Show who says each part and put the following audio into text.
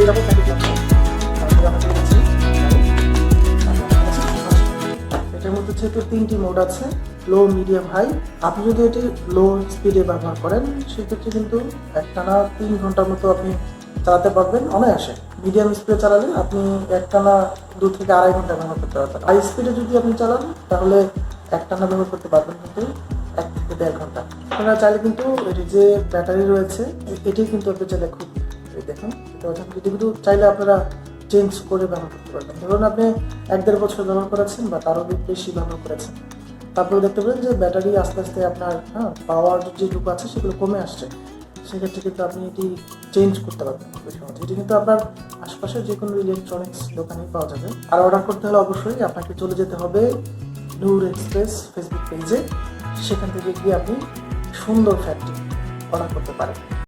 Speaker 1: এরকম ফ্যাটি লাগছে। তারপরে আমরা দেখেছি এটার মধ্যে যেহেতু 3টি মোড আছে, লো, মিডিয়াম, হাই। আপনি যদি এটি লো স্পিডে ব্যবহার করেন সেক্ষেত্রে কিন্তু একটানা 3 ঘন্টার মতো আপনি চালাতে পারবেন অনায়াসে। মিডিয়াম স্পিডে চালালে আপনি একটানা 2 থেকে আড়াই ঘন্টা ব্যবহার করতে পারবেন। হাই স্পিডে যদি আপনি চালান তাহলে একটানা ব্যবহার করতে পারবেন কিন্তু 1 থেকে 1.5 ঘন্টা। আপনারা চাইলে কিন্তু এটি যে ব্যাটারি রয়েছে এটি কিন্তু আপনি চাইলে খুব দেখুন এটি কিন্তু চাইলে আপনারা চেঞ্জ করে ব্যবহার করতে পারবেন। ধরুন আপনি 1-1.5 বছর ব্যবহার করেছেন বা তারও বেশি ব্যবহার করেছেন, তারপরে দেখতে পাবেন যে ব্যাটারি আস্তে আস্তে আপনার পাওয়ার যেটুকু আছে সেগুলো কমে আসছে, সেক্ষেত্রে কিন্তু আপনি এটি চেঞ্জ করতে পারবেন খুবই সহজে। এটি কিন্তু আপনার আশপাশের যে কোনো ইলেকট্রনিক্স দোকানেই পাওয়া যাবে। আর অর্ডার করতে হলে অবশ্যই আপনাকে চলে যেতে হবে নূর এক্সপ্রেস ফেসবুক পেজে, সেখান থেকে গিয়ে আপনি সুন্দর ফ্যানটি অর্ডার করতে পারেন।